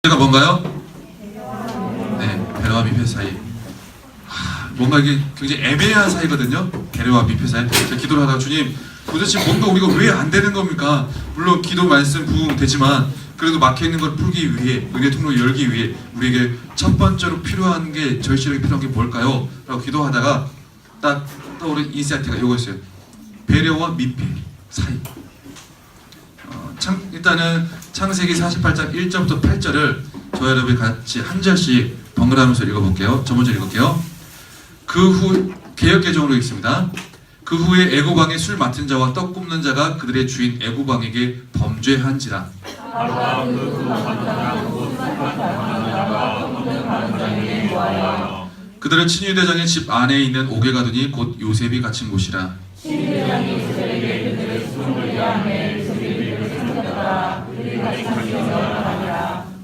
배가 뭔가요? 네, 배려와 미패 사이. 뭔가 이게 굉장히 애매한 사이거든요. 배려와 미패 사이. 제가 기도를 하다가 주님, 도대체 뭔가 우리가 왜 안 되는 겁니까? 물론 기도, 말씀, 부흥 되지만 그래도 막혀있는 걸 풀기 위해, 은혜 통로 열기 위해 우리에게 첫 번째로 필요한 게, 절실하게 필요한 게 뭘까요? 라고 기도하다가 딱 떠오른 인사이트가 이거였어요. 배려와 미패 사이. 일단은 창세기 48장 1절부터 8절을 저와 여러분이 같이 한 절씩 번갈아 가면서 읽어볼게요. 저 먼저 읽을게요. 그 후, 개역개정으로 읽습니다. 그 후에 애굽왕의 술 맡은 자와 떡 굽는 자가 그들의 주인 애굽왕에게 범죄한지라. 그들은 친위대장의 집 안에 있는 옥에 가더니 곧 요셉이 갇힌 곳이라.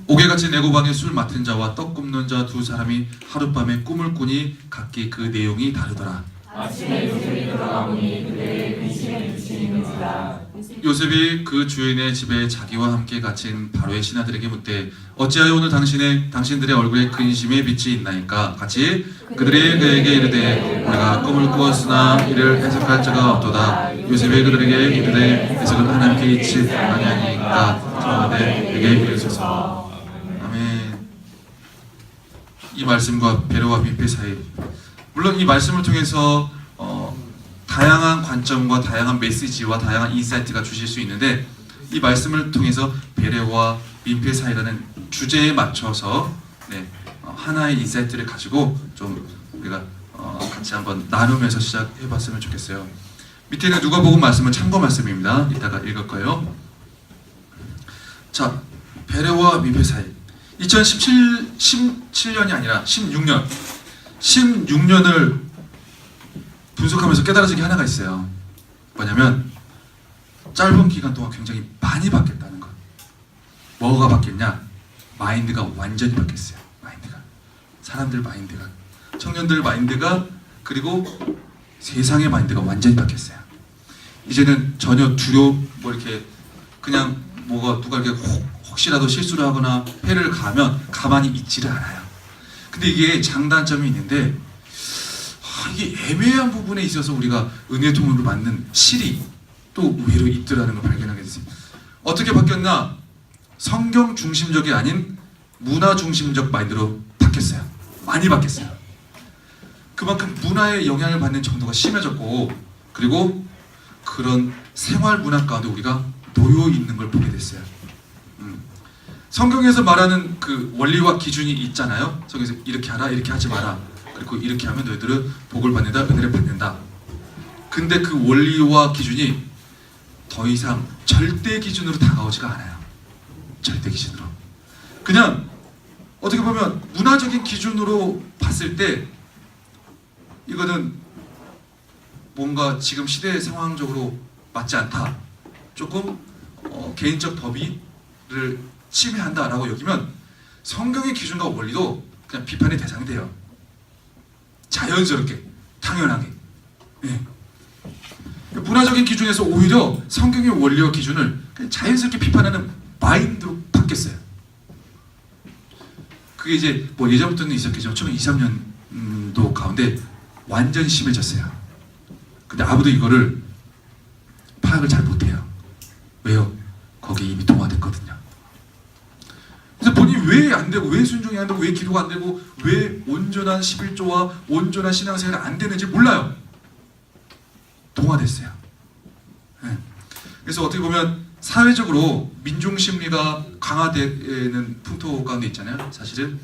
옥에 갇힌 애굽왕의 술 맡은 자와 떡 굽는 자 두 사람이 하룻밤에 꿈을 꾸니 각기 그 내용이 다르더라. 아침에 요셉이 돌아오니 그들의 근심에 미치는지라. 요셉이 그 주인의 집에 자기와 함께 갇힌 바로의 신하들에게 묻되 어찌하여 오늘 당신들의 얼굴에 근심의 빛이 있나이까? 같이 그들이 그에게 이르되 우리가 꿈을 꾸었으나 이를 해석할 자가 없도다. 요셉이 그들에게 이르되 해석은 하나님께 있지 아니하니까 청하되 내게 이르소서. 아멘. 이 말씀과 배려와 미패 사이. 물론 이 말씀을 통해서 다양한 관점과 다양한 메시지와 다양한 인사이트가 주실 수 있는데, 이 말씀을 통해서 배려와 민폐 사이라는 주제에 맞춰서 하나의 인사이트를 가지고 좀 우리가 같이 한번 나누면서 시작해봤으면 좋겠어요. 밑에는 누가복음 말씀은 참고 말씀입니다. 이따가 읽을 거예요. 자, 배려와 민폐 사이. 2017년이 아니라 16년을 분석하면서 깨달아진 게 하나가 있어요. 뭐냐면 짧은 기간 동안 굉장히 많이 바뀌었다는 것. 뭐가 바뀌었냐? 마인드가 완전히 바뀌었어요. 마인드가. 사람들 마인드가, 청년들 마인드가, 그리고 세상의 마인드가 완전히 바뀌었어요. 이제는 전혀 이렇게 그냥 누가 이렇게 혹시라도 실수를 하거나 회를 가면 가만히 있지를 않아요. 근데 이게 장단점이 있는데, 이게 애매한 부분에 있어서 우리가 은혜 통로로 만든 실이 또 의외로 있더라는 걸 발견하게 됐어요. 어떻게 바뀌었나? 성경 중심적이 아닌 문화 중심적 마인드로 바뀌었어요. 많이 바뀌었어요. 그만큼 문화의 영향을 받는 정도가 심해졌고, 그리고 그런 생활 문화 가운데 우리가 놓여 있는 걸 보게 됐어요. 성경에서 말하는 그 원리와 기준이 있잖아요. 성경에서 이렇게 하라, 이렇게 하지 마라. 그리고 이렇게 하면 너희들은 복을 받는다, 은혜를 받는다. 근데 그 원리와 기준이 더 이상 절대 기준으로 다가오지가 않아요. 절대 기준으로. 그냥 어떻게 보면 문화적인 기준으로 봤을 때 이거는 뭔가 지금 시대 상황적으로 맞지 않다. 조금 개인적 법의를 침해한다라고 여기면 성경의 기준과 원리도 그냥 비판의 대상이 돼요. 자연스럽게, 당연하게. 문화적인 기준에서 오히려 성경의 원리와 기준을 그냥 자연스럽게 비판하는 마인드로 바뀌었어요. 그게 이제 예전부터는 있었겠지만 처음 2, 3년도 가운데 완전 심해졌어요. 근데 아무도 이거를 파악을 잘 못해요. 왜요? 거기에 이미 동화됐거든요. 그래서 본인이 왜 안 되고, 왜 순종이 안 되고, 왜 기도가 안 되고, 왜 온전한 11조와 온전한 신앙생활이 안 되는지 몰라요. 동화됐어요. 그래서 어떻게 보면 사회적으로 민중 심리가 강화되는 풍토 가운데 있잖아요. 사실은.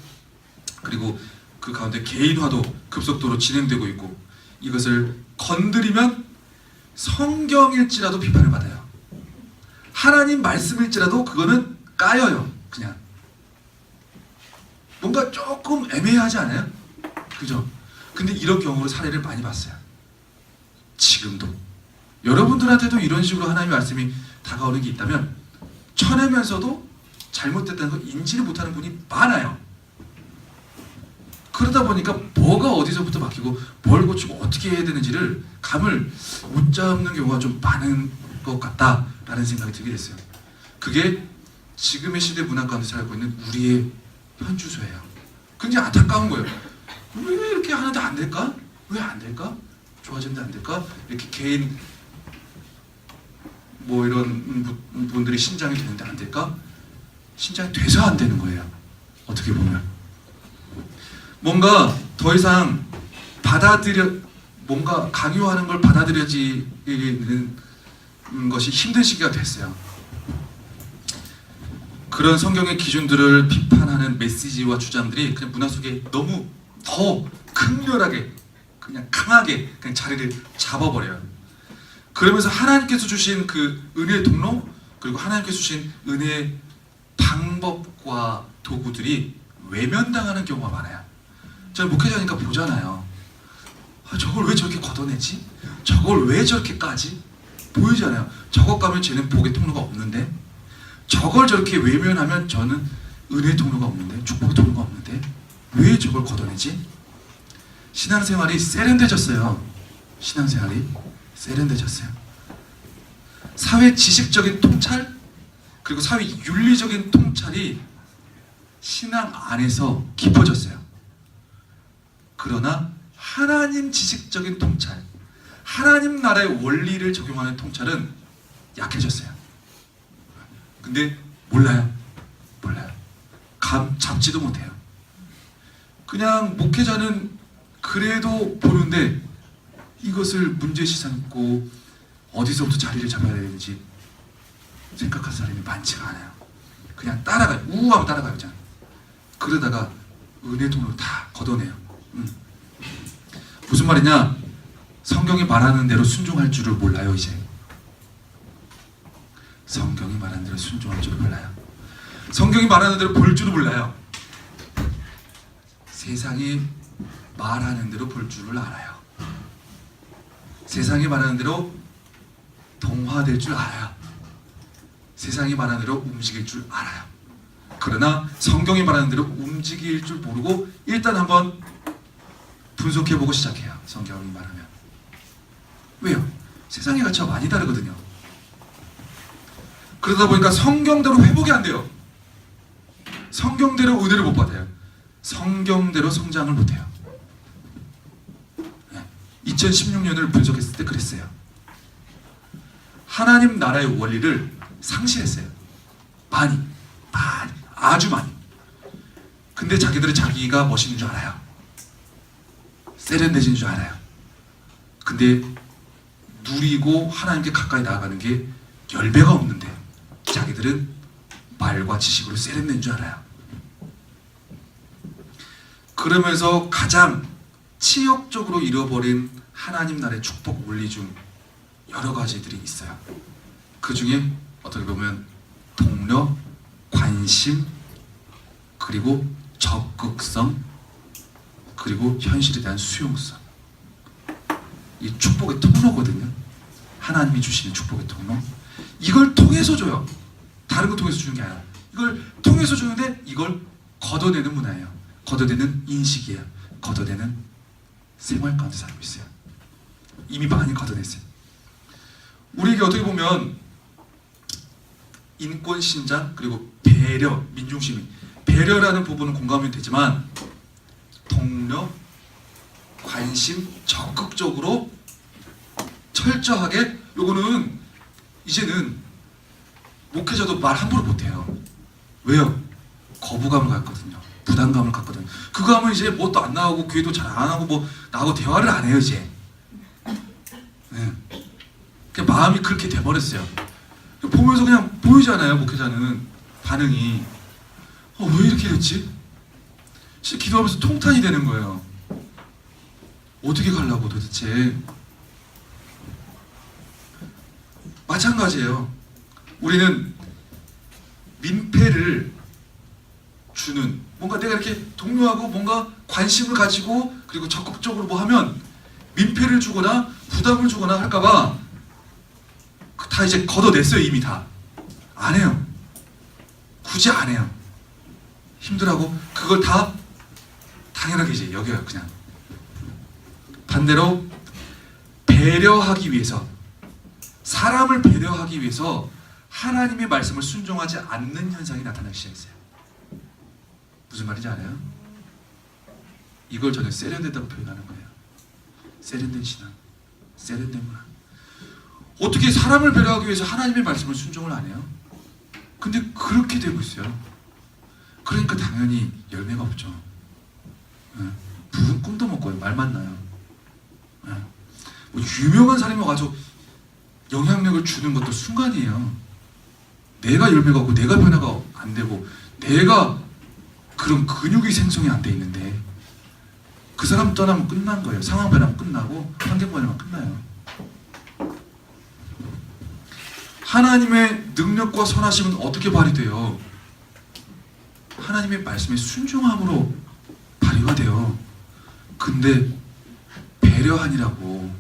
그리고 그 가운데 개인화도 급속도로 진행되고 있고, 이것을 건드리면 성경일지라도 비판을 받아요. 하나님 말씀일지라도 그거는 까여요. 그냥. 뭔가 조금 애매하지 않아요? 그죠? 근데 이런 경우로 사례를 많이 봤어요. 지금도. 여러분들한테도 이런 식으로 하나님의 말씀이 다가오는 게 있다면 쳐내면서도 잘못됐다는 걸 인지를 못하는 분이 많아요. 그러다 보니까 뭐가 어디서부터 막히고 뭘 고치고 어떻게 해야 되는지를 감을 못 잡는 경우가 좀 많은 것 같다라는 생각이 들게 됐어요. 그게 지금의 시대 문화 가운데 살고 있는 우리의 현주소예요. 굉장히 안타까운 거예요. 왜 이렇게 하는데 안 될까? 왜 안 될까? 좋아지는데 안 될까? 이렇게 개인 뭐 이런 분들이 신장이 되는데 안 될까? 신장이 돼서 안 되는 거예요. 어떻게 보면 뭔가 더 이상 뭔가 강요하는 걸 받아들여지는 것이 힘든 시기가 됐어요. 그런 성경의 기준들을 비판하는 메시지와 주장들이 그냥 문화 속에 너무 더 극렬하게 그냥 강하게 그냥 자리를 잡아버려요. 그러면서 하나님께서 주신 그 은혜의 통로 그리고 하나님께서 주신 은혜의 방법과 도구들이 외면당하는 경우가 많아요. 저는 목회자니까 보잖아요. 저걸 왜 저렇게 걷어내지? 저걸 왜 저렇게 까지? 보이잖아요. 저것 가면 쟤는 복의 통로가 없는데 저걸 저렇게 외면하면 저는 은혜의 통로가 없는데 축복의 통로가 없는데 왜 저걸 걷어내지? 신앙생활이 세련돼졌어요. 신앙생활이 세련돼졌어요. 사회 지식적인 통찰 그리고 사회 윤리적인 통찰이 신앙 안에서 깊어졌어요. 그러나 하나님 지식적인 통찰, 하나님 나라의 원리를 적용하는 통찰은 약해졌어요. 근데 몰라요. 감 잡지도 못해요. 그냥 목회자는 그래도 보는데 이것을 문제시 삼고 어디서부터 자리를 잡아야 되는지 생각할 사람이 많지가 않아요. 그냥 따라가요. 우우하면 따라가요. 그냥. 그러다가 은혜 통으로 다 걷어내요. 무슨 말이냐? 성경이 말하는 대로 순종할 줄을 몰라요. 이제 성경이 말하는 대로 순종할 줄을 몰라요. 성경이 말하는 대로 볼 줄을 몰라요. 세상이 말하는 대로 볼 줄을 알아요. 세상이 말하는 대로 동화될 줄 알아요. 세상이 말하는 대로 움직일 줄 알아요. 그러나 성경이 말하는 대로 움직일 줄 모르고 일단 한번 분석해보고 시작해요. 성경이 말하면. 왜요? 세상의 가치가 많이 다르거든요. 그러다 보니까 성경대로 회복이 안 돼요. 성경대로 은혜를 못 받아요. 성경대로 성장을 못 해요. 2016년을 분석했을 때 그랬어요. 하나님 나라의 원리를 상실했어요. 많이, 아주 많이. 근데 자기들은 자기가 멋있는 줄 알아요. 세련되신 줄 알아요. 근데 누리고 하나님께 가까이 나아가는 게 10배가 없는데 자기들은 말과 지식으로 세련된 줄 알아요. 그러면서 가장 치욕적으로 잃어버린 하나님 나라의 축복 원리 중 여러 가지들이 있어요. 그 중에 어떻게 보면 동력, 관심, 그리고 적극성, 그리고 현실에 대한 수용성. 이 축복의 통로거든요. 하나님이 주시는 축복의 통로. 이걸 통해서 줘요. 다른 거 통해서 주는 게 아니라 이걸 통해서 주는데 이걸 걷어내는 문화예요. 걷어내는 인식이에요. 걷어내는 생활 가운데 살고 있어요. 이미 많이 걷어냈어요. 우리에게 어떻게 보면 인권 신장 그리고 배려, 민중시민, 배려라는 부분은 공감이 되지만 동력, 관심, 적극적으로 철저하게 요거는 이제는 목회자도 말 함부로 못해요. 왜요? 거부감을 갖거든요. 부담감을 갖거든요. 그거 하면 이제 뭐 또 안 나오고 교회도 잘 안 하고 뭐 나하고 대화를 안 해요 이제. 네. 그냥 마음이 그렇게 돼버렸어요. 보면서 그냥 보이잖아요. 목회자는 반응이 왜 이렇게 됐지? 진짜 기도하면서 통탄이 되는 거예요. 어떻게 가려고 도대체? 마찬가지예요. 우리는 민폐를 주는 뭔가 내가 이렇게 독려하고 뭔가 관심을 가지고 그리고 적극적으로 뭐 하면 민폐를 주거나 부담을 주거나 할까봐 다 이제 걷어냈어요. 이미 다 안 해요. 굳이 안 해요. 힘들하고 그걸 다 당연하게 이제 여겨요. 그냥 반대로 배려하기 위해서, 사람을 배려하기 위해서 하나님의 말씀을 순종하지 않는 현상이 나타나기 시작했어요. 무슨 말인지 알아요? 이걸 저는 세련되다고 표현하는 거예요. 세련된 신앙, 세련된 문화. 어떻게 사람을 배려하기 위해서 하나님의 말씀을 순종을 안 해요? 근데 그렇게 되고 있어요. 그러니까 당연히 열매가 없죠. 부은 꿈도 못 꿔요. 말만 나요. 뭐 유명한 사람이 와서 영향력을 주는 것도 순간이에요. 내가 열매가 없고 내가 변화가 안 되고 내가 그런 근육이 생성이 안 돼 있는데 그 사람 떠나면 끝난 거예요. 상황 변화면 끝나고 환경 변화면 끝나요. 하나님의 능력과 선하심은 어떻게 발휘돼요? 하나님의 말씀에 순종함으로 발휘가 돼요. 근데 배려하니라고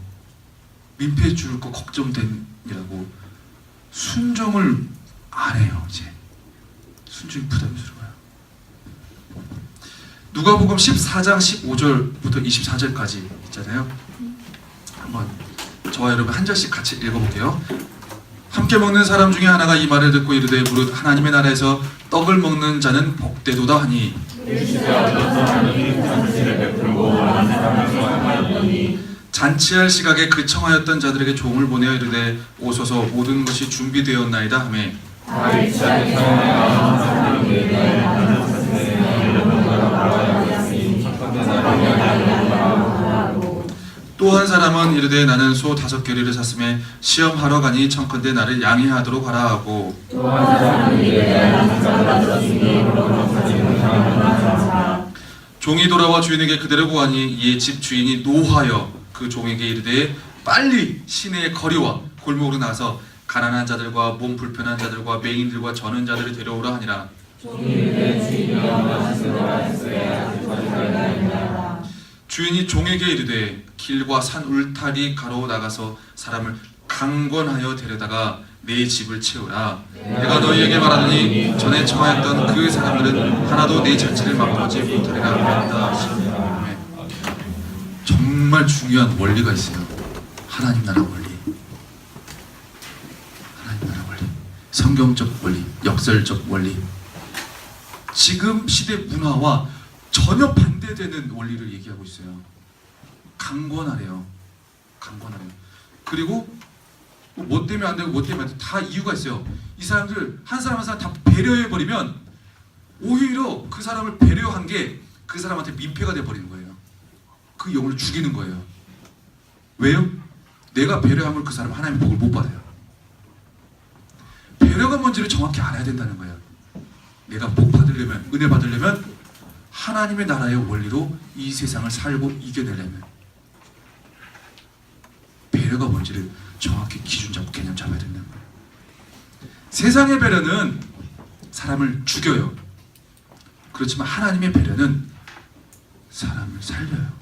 민폐 줄 거 걱정되니라고 순종을 안 해요. 이제 순종이 부담스러워요. 누가복음 14장 15절부터 24절까지 있잖아요. 한번 저와 여러분 한 절씩 같이 읽어볼게요. 함께 먹는 사람 중에 하나가 이 말을 듣고 이르되 무릇 하나님의 나라에서 떡을 먹는 자는 복되도다 하니 잔치할 시각에 그 청하였던 자들에게 종을 보내어 이르되 오소서 모든 것이 준비되었나이다 하매 또 한 사람은 이르되 나는 소 5겨리를 샀음에 시험하러 가니 청컨대 나를 양해하도록 하라 하고 또 한 사람은 이르되 나는 저가 들었으니 종이 돌아와 주인에게 그대로 구하니 이에 집 주인이 노하여 그 종에게 이르되 빨리 시내의 거리와 골목으로 나가서 가난한 자들과 몸 불편한 자들과 맹인들과 저는 자들을 데려오라 하니라. 종이 이르되 주인이여 말씀을 하였으야 아직까지 주인이 종에게 이르되 길과 산 울타리 가로 나가서 사람을 강권하여 데려다가 내 집을 채우라. 내가 너희에게 말하노니 전에 청하였던 그 사람들은 하나도 내 잔치를 맛보지 못하리라 하였다. 정말 중요한 원리가 있어요. 하나님 나라 원리, 하나님 나라 원리, 성경적 원리, 역설적 원리. 지금 시대 문화와 전혀 반대되는 원리를 얘기하고 있어요. 강권하래요. 강권하래요. 그리고 뭐 때문에 안 되고 뭐 때문에 안 되고 다 이유가 있어요. 이 사람들 한 사람 한 사람 다 배려해버리면 오히려 그 사람을 배려한 게 그 사람한테 민폐가 돼버리는 거예요. 그 영혼을 죽이는 거예요. 왜요? 내가 배려하면 그 사람 하나님의 복을 못 받아요. 배려가 뭔지를 정확히 알아야 된다는 거예요. 내가 복 받으려면, 은혜 받으려면 하나님의 나라의 원리로 이 세상을 살고 이겨내려면 배려가 뭔지를 정확히 기준 잡고 개념 잡아야 된다는 거예요. 세상의 배려는 사람을 죽여요. 그렇지만 하나님의 배려는 사람을 살려요.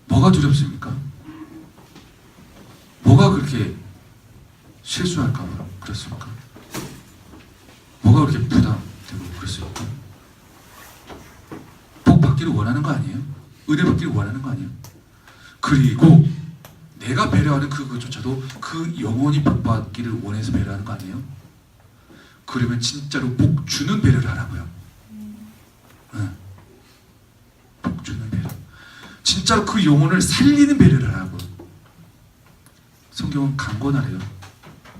뭐가 두렵습니까? 뭐가 그렇게 실수할까 봐 그렇습니까? 뭐가 그렇게 부담되고 그렇습니까? 복 받기를 원하는 거 아니에요? 은혜 받기를 원하는 거 아니에요? 그리고 내가 배려하는 그것조차도 그 영혼이 복 받기를 원해서 배려하는 거 아니에요? 그러면 진짜로 복 주는 배려를 하라고요. 복 주는 배려. 진짜로 그 영혼을 살리는 배려를 하라고. 성경은 강권하래요.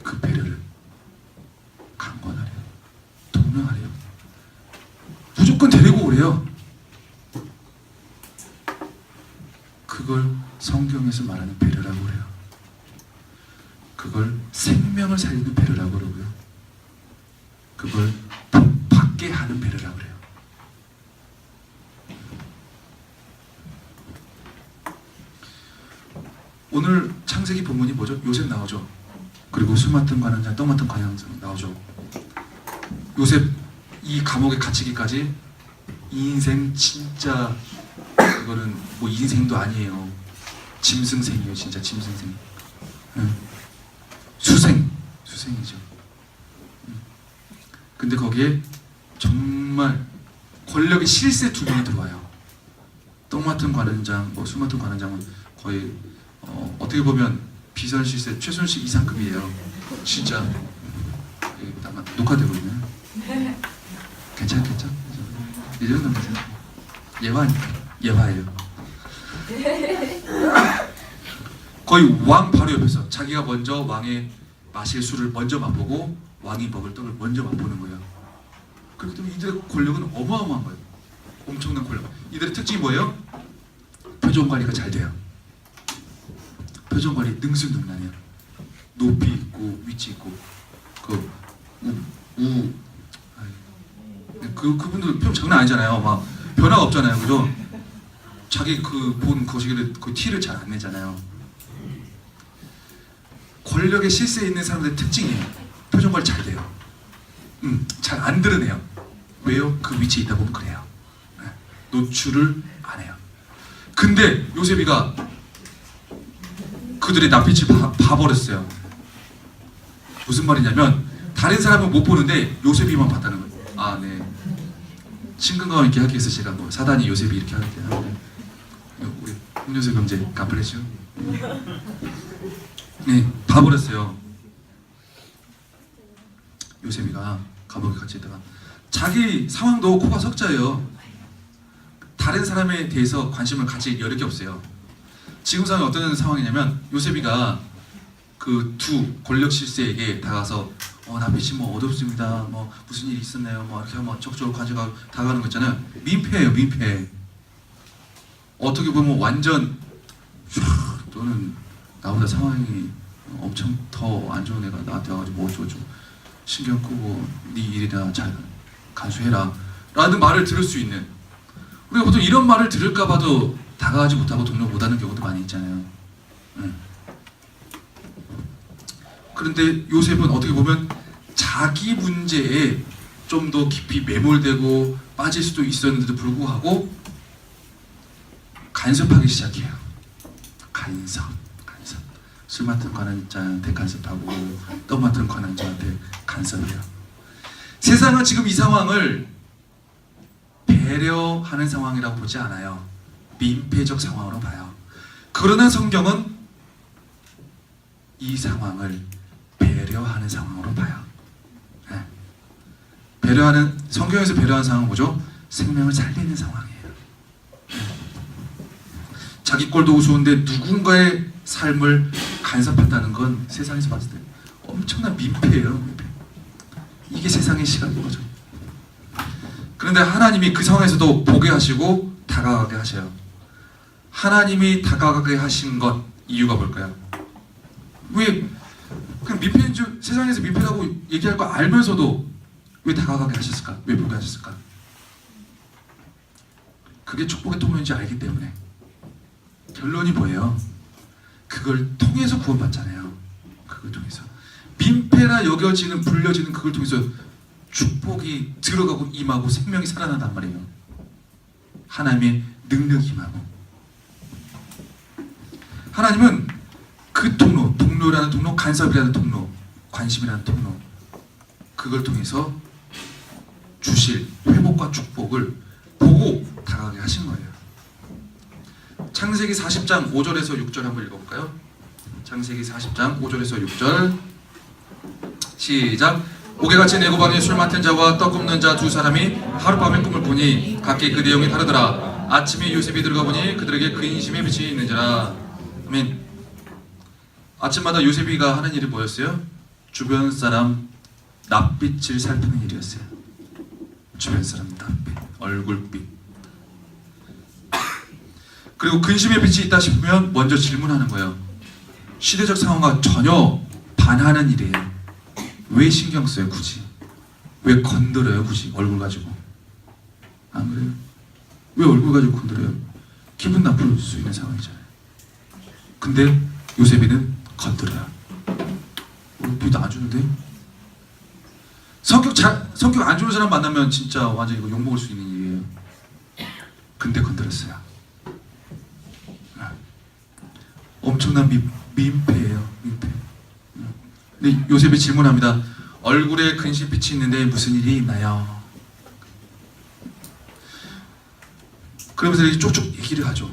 그 배려를 강권하래요. 동명하래요. 무조건 데리고 오래요. 그걸 성경에서 말하는 배려라고 그래요. 그걸 생명을 살리는 배려라고 그러고요. 그걸 복 받게 하는 배려라고 그래요. 오늘 창세기 본문이 뭐죠? 요셉 나오죠. 그리고 술 맡은 관원장, 떡 맡은 관원장 나오죠. 요셉 이 감옥에 갇히기까지 인생 진짜 이거는 뭐 인생도 아니에요. 짐승생이에요. 진짜 짐승생. 수생이죠. 근데 거기에 정말 권력의 실세 2명이 들어와요. 떡 맡은 관원장, 뭐 술 맡은 관원장은 거의 어떻게 보면 비선 실세 최순실 이상급이에요. 진짜. 아마 녹화되고 있나요? 괜찮겠죠? 이 정도면 예화예요. 거의 왕 바로 옆에서 자기가 먼저 왕의 마실 술을 먼저 맛보고 왕이 먹을 떡을 먼저 맛보는 거예요. 그렇기 때문에 이들의 권력은 어마어마한 거예요. 엄청난 권력. 이들의 특징이 뭐예요? 표정 관리가 잘 돼요. 표정 관리 능수능란해요. 높이 있고 위치 있고 그분들 표정 장난 아니잖아요. 막 변화가 없잖아요, 그죠? 자기 본 거시기를 그 티를 잘 안 내잖아요. 권력의 실세에 있는 사람들의 특징이에요. 표정 관리 잘 돼요. 잘 안 드러내요. 왜요? 그 위치에 있다 보면 그래요. 노출을 안 해요. 근데 요셉이가 그들의 낯빛을 봐버렸어요. 무슨 말이냐면 다른 사람은 못 보는데 요셉이만 봤다는 거예요. 아, 네. 친근감 있게 하기 위해서 제가 뭐 사단이 요셉이 이렇게 하는데 우리 홍요셉 형제 가플레시오. 네, 봐버렸어요. 요셉이가 감옥에 같이 있다가 자기 상황도 코가 석자예요. 다른 사람에 대해서 관심을 가질 여력이 없어요. 지금 상황이 어떤 상황이냐면 요셉이가 그 두 권력 실세에게 다가서 낯빛이 뭐 어둡습니다. 뭐 무슨 일이 있었나요? 뭐 이렇게 한번 적극적으로 관심가 다가가는 거 있잖아요. 민폐예요, 민폐. 어떻게 보면 완전 너는 나보다 상황이 엄청 더 안 좋은 애가 나한테 와가지고 뭐 어쩌고 신경 끄고 네 일이나 잘 간수해라 라는 말을 들을 수 있는, 우리가 보통 이런 말을 들을까 봐도 다가가지 못하고 동료 못하는 경우도 많이 있잖아요. 그런데 요셉은 어떻게 보면 자기 문제에 좀 더 깊이 매몰되고 빠질 수도 있었는데도 불구하고 간섭하기 시작해요. 간섭. 술 맡은 관원장한테 간섭하고 떡 맡은 관원장한테 간섭해요. 세상은 지금 이 상황을 배려하는 상황이라고 보지 않아요. 민폐적 상황으로 봐요. 그러나 성경은 이 상황을 배려하는 상황으로 봐요. 네. 성경에서 배려하는 상황은 뭐죠? 생명을 살리는 상황이에요. 자기 꼴도 우스운데 누군가의 삶을 간섭한다는 건 세상에서 봤을 때 엄청난 민폐예요. 민폐. 이게 세상의 시각인 거죠. 그런데 하나님이 그 상황에서도 보게 하시고 다가가게 하셔요. 하나님이 다가가게 하신 것 이유가 뭘까요? 왜 그냥 민폐인 줄, 세상에서 민폐라고 얘기할 거 알면서도 왜 다가가게 하셨을까? 왜 보게 하셨을까? 그게 축복의 통로인지 알기 때문에. 결론이 뭐예요? 그걸 통해서 구원받잖아요. 그걸 통해서 민폐라 여겨지는, 불려지는 그걸 통해서 축복이 들어가고 임하고 생명이 살아난단 말이에요. 하나님의 능력이 임하고. 하나님은 그 통로, 동료라는 통로, 간섭이라는 통로, 관심이라는 통로, 그걸 통해서 주실 회복과 축복을 보고 다가가게 하신 거예요. 창세기 40장 5절에서 6절 한번 읽어볼까요? 창세기 40장 5절에서 6절 시작. 옥에같이 내고방에 술 맡은 자와 떡 굽는 자 두 사람이 하룻밤에 꿈을 보니 각기 그 내용이 다르더라. 아침에 요셉이 들어가 보니 그들에게 그 인심의 빛이 있는지라. 아멘. 아침마다 요셉이가 하는 일이 뭐였어요? 주변 사람 낯빛을 살피는 일이었어요. 주변 사람 낯빛, 얼굴빛. 그리고 근심의 빛이 있다 싶으면 먼저 질문하는 거예요. 시대적 상황과 전혀 반하는 일이에요. 왜 신경 써요, 굳이? 왜 건드려요, 굳이? 얼굴 가지고. 안 그래요? 왜 얼굴 가지고 건드려요? 기분 나쁠 수 있는 상황이잖아요. 근데 요셉이는 건드려요. 얼굴 안 좋은데? 성격 안 좋은 사람 만나면 진짜 완전 이거 욕먹을 수 있는 일이에요. 근데 건드렸어요. 엄청난 민폐예요. 민폐. 근데 요셉이 질문합니다. 얼굴에 근심빛이 있는데 무슨 일이 있나요? 그러면서 이렇게 쪽쪽 얘기를 하죠.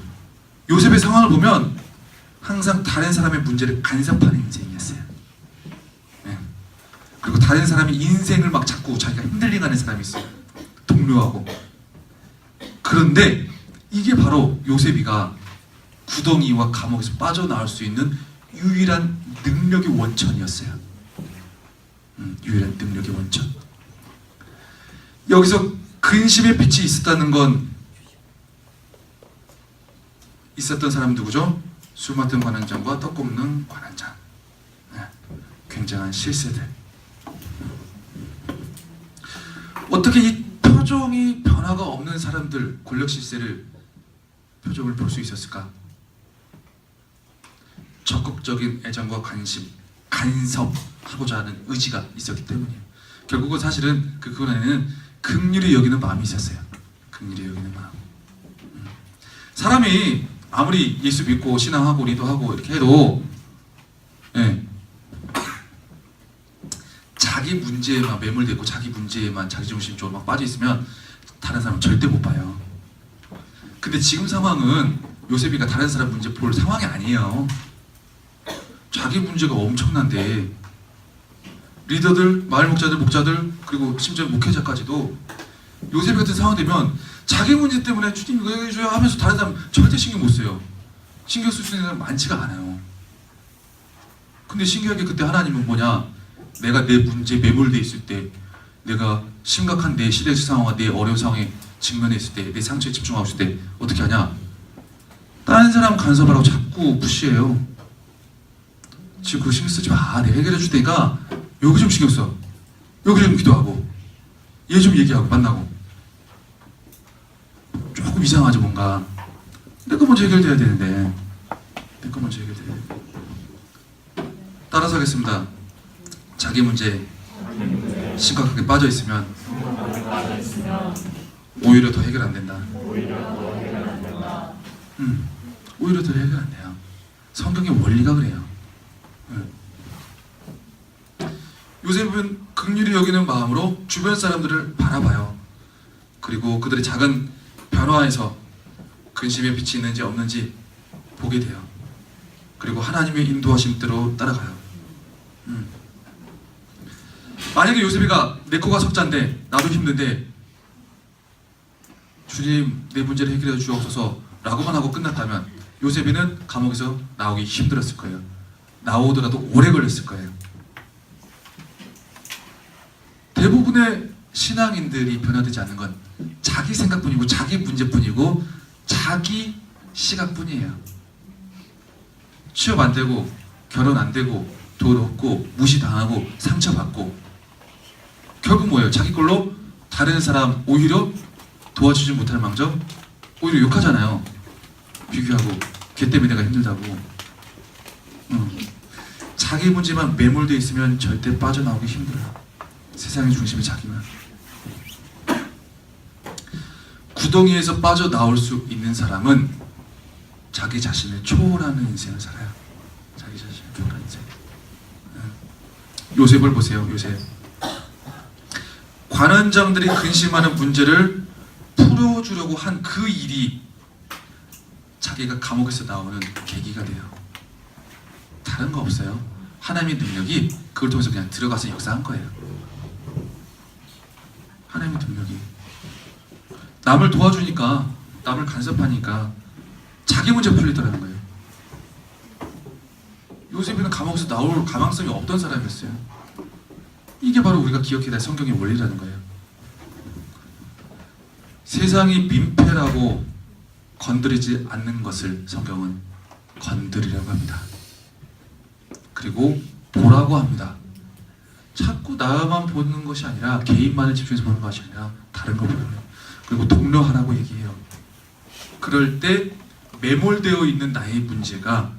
요셉의 상황을 보면 항상 다른 사람의 문제를 간섭하는 인생이었어요. 네. 그리고 다른 사람의 인생을 막 자꾸 자기가 흔들링하는 사람이 있어요. 동료하고. 그런데 이게 바로 요셉이가 구덩이와 감옥에서 빠져나올 수 있는 유일한 능력의 원천이었어요. 유일한 능력의 원천. 여기서 근심의 빛이 있었다는 건 있었던 사람 누구죠? 술 맡은 관원장과 떡 굽는 관원장. 네. 굉장한 실세들. 어떻게 이 표정이 변화가 없는 사람들 권력 실세를 표정을 볼 수 있었을까? 적극적인 애정과 관심, 간섭하고자 하는 의지가 있었기 때문이에요. 결국은 사실은 그 안에는 긍휼히 여기는 마음이 있었어요. 긍휼히 여기는 마음. 사람이 아무리 예수 믿고 신앙하고 리더하고 이렇게 해도 자기 문제에만 매몰되어 있고 자기 문제에만 자기중심적으로 막 빠져 있으면 다른 사람 절대 못 봐요. 근데 지금 상황은 요셉이가 다른 사람 문제 볼 상황이 아니에요. 자기 문제가 엄청난데 리더들, 마을 목자들, 목자들 그리고 심지어 목회자까지도 요셉 같은 상황 되면 자기 문제 때문에 주님 이거 해줘야 하면서 다른 사람 절대 신경 못 써요. 신경 쓸 수 있는 사람 많지가 않아요. 근데 신기하게 그때 하나님은 뭐냐, 내가 내 문제에 매몰돼 있을 때, 내가 심각한 내 시대 상황과 내 어려운 상황에 직면해 있을 때, 내 상처에 집중하고 있을 때 어떻게 하냐, 다른 사람 간섭하라고 자꾸 무시해요. 지금 그거 신경 쓰지 마. 내가 해결해 줄 테니까 여기 좀 신경 써. 여기 좀 기도하고 얘 좀 얘기하고 만나고. 조금 이상하죠 뭔가. 내 거 먼저 해결돼야 되는데 내 거 먼저 해결돼야 돼. 따라서 하겠습니다. 자기 문제 심각하게 빠져 있으면 오히려 더 해결 안 된다. 오히려 더 해결 안 돼요. 성경의 원리가 그래요. 요셉은 긍휼히 여기는 마음으로 주변 사람들을 바라봐요. 그리고 그들의 작은 변화에서 근심의 빛이 있는지 없는지 보게 돼요. 그리고 하나님의 인도하심대로 따라가요. 만약에 요셉이가 내 코가 석자인데 나도 힘든데 주님 내 문제를 해결해 주옵소서 라고만 하고 끝났다면 요셉이는 감옥에서 나오기 힘들었을 거예요. 나오더라도 오래 걸렸을 거예요. 대부분의 신앙인들이 변화되지 않는 건 자기 생각뿐이고 자기 문제뿐이고 자기 시각뿐이에요. 취업 안 되고 결혼 안 되고 돈 없고 무시당하고 상처받고 결국 뭐예요? 자기 걸로 다른 사람 오히려 도와주지 못할 망정 오히려 욕하잖아요. 비교하고 걔 때문에 내가 힘들다고. 자기 문제만 매몰되어 있으면 절대 빠져나오기 힘들어요. 세상의 중심이 자기만. 구덩이에서 빠져나올 수 있는 사람은 자기 자신을 초월하는 인생을 살아요. 자기 자신을 초월하는 인생. 요셉을 보세요. 요셉. 관원장들이 근심하는 문제를 풀어주려고 한 그 일이 자기가 감옥에서 나오는 계기가 돼요. 다른 거 없어요. 하나님의 능력이 그걸 통해서 그냥 들어가서 역사한 거예요. 하나님의 능력이. 남을 도와주니까, 남을 간섭하니까 자기 문제 풀리더라는 거예요. 요셉이는 감옥에서 나올 가망성이 없던 사람이었어요. 이게 바로 우리가 기억해야 될 성경의 원리라는 거예요. 세상이 민폐라고 건드리지 않는 것을 성경은 건드리라고 합니다. 그리고 보라고 합니다. 자꾸 나만 보는 것이 아니라 개인만을 집중해서 보는 것이 아니라 다른 거 보는 거예요. 그리고 독려하라고 얘기해요. 그럴 때 매몰되어 있는 나의 문제가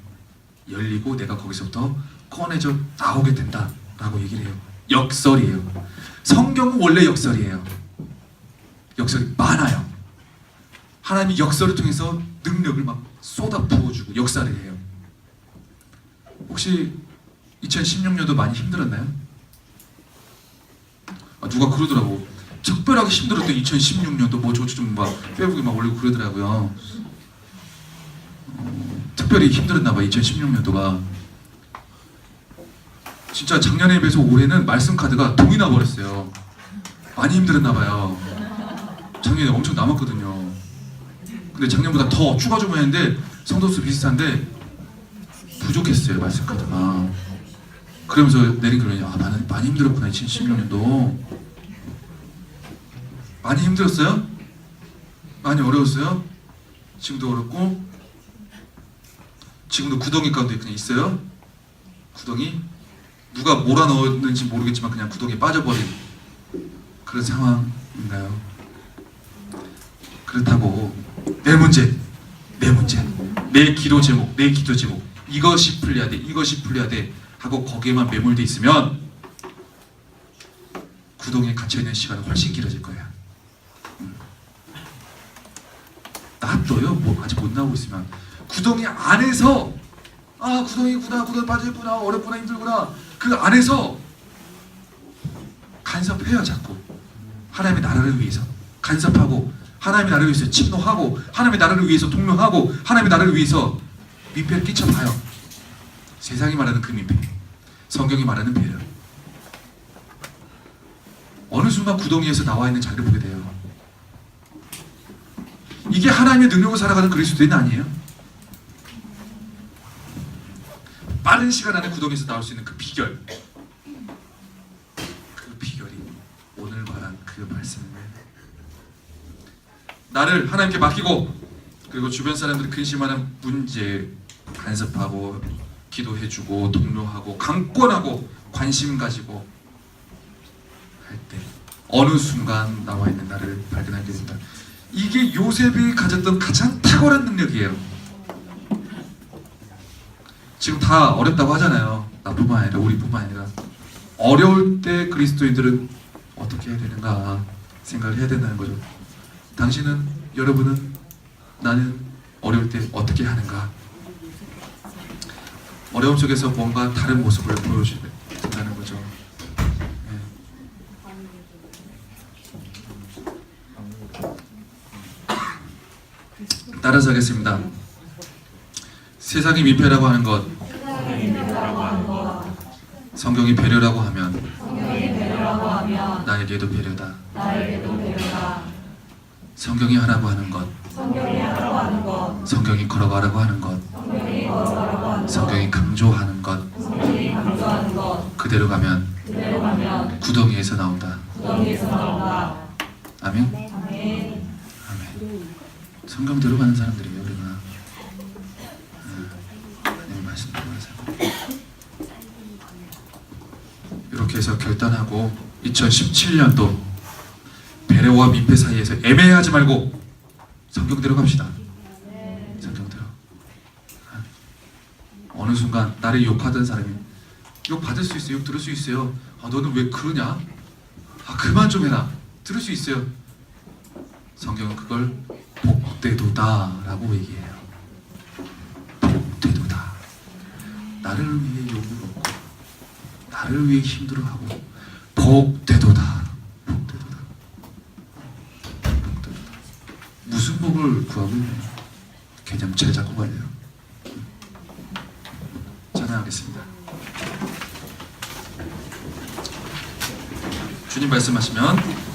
열리고 내가 거기서부터 꺼내져 나오게 된다라고 얘기를 해요. 역설이에요. 성경은 원래 역설이에요. 역설이 많아요. 하나님이 역설을 통해서 능력을 막 쏟아 부어주고 역사를 해요. 혹시 2016년도 많이 힘들었나요? 누가 그러더라고. 특별하게 힘들었던 2016년도 뭐 좀 막 페이북에 막 올리고 그러더라고요. 특별히 힘들었나 봐. 2016년도가 진짜 작년에 비해서 올해는 말씀 카드가 동이 나 버렸어요. 많이 힘들었나 봐요. 작년에 엄청 남았거든요. 근데 작년보다 더 추가 주문했는데 성도수 비슷한데 부족했어요, 말씀 카드가. 그러면서 내린 결론이 나는 많이 힘들었구나. 2016년도 많이 힘들었어요? 많이 어려웠어요? 지금도 어렵고 지금도 구덩이 가운데 그냥 있어요? 구덩이? 누가 몰아넣었는지 모르겠지만 그냥 구덩이에 빠져버린 그런 상황인가요? 그렇다고 내 문제, 내 기도 제목, 이것이 풀려야 돼, 이것이 풀려야 돼 하고 거기에만 매몰돼 있으면 구덩이에 갇혀있는 시간은 훨씬 길어질 거예요. 놔둬요. 뭐 아직 못 나오고 있으면 구덩이 안에서 구덩이구나, 구덩이 빠져있구나, 어렵구나, 힘들구나, 그 안에서 간섭해요. 자꾸 하나님의 나라를 위해서 간섭하고, 하나님의 나라를 위해서 침노하고, 하나님의 나라를 위해서 동요하고, 하나님의 나라를 위해서 민폐를 끼쳐봐요. 세상이 말하는 그 민폐, 성경이 말하는 배려. 어느 순간 구덩이에서 나와 있는 자리를 보게 돼요. 이게 하나님의 능력으로 살아가는 그리스도인 아니에요? 빠른 시간 안에 구덩이에서 나올 수 있는 그 비결, 그 비결이 오늘 말한 그 말씀입니다. 나를 하나님께 맡기고, 그리고 주변 사람들이 근심하는 문제 간섭하고, 기도해주고, 독려하고, 강권하고, 관심 가지고 할 때 어느 순간 나와 있는 나를 발견하게 된다. 이게 요셉이 가졌던 가장 탁월한 능력이에요. 지금 다 어렵다고 하잖아요. 나뿐만 아니라 우리뿐만 아니라 어려울 때 그리스도인들은 어떻게 해야 되는가 생각을 해야 된다는 거죠. 당신은, 여러분은, 나는 어려울 때 어떻게 하는가? 어려움 속에서 뭔가 다른 모습을 보여줘야 된다는 거죠. 네. 따라서 하겠습니다. 세상이 민폐라고 하는 것, 성경이 배려라고 하면 나에게도 배려다. 성경이 하라고 하는 것, 성경이 걸어가라고 하는 것, 성경이 강조하는 것, 그대로 가면 구덩이에서 나온다. 아멘? 아멘. 성경대로 가는 사람들이에요, 우리가. 하나님의 말씀대로 가는 사람. 이렇게 해서 결단하고 2017년도 배려와 민폐 사이에서 애매하지 말고 성경대로 갑시다. 성경대로. 어느 순간 나를 욕하던 사람이 욕 받을 수 있어요. 욕 들을 수 있어요. 너는 왜 그러냐? 그만 좀 해라. 들을 수 있어요. 성경은 그걸 복되도다 라고 얘기해요. 복되도다. 나를 위해 욕을 먹고, 나를 위해 힘들어하고, 복되도다. 복되도다. 복되도다. 무슨 복을 구하고 있나요? 개념체 잡고 가려요. 찬양하겠습니다. 주님 말씀하시면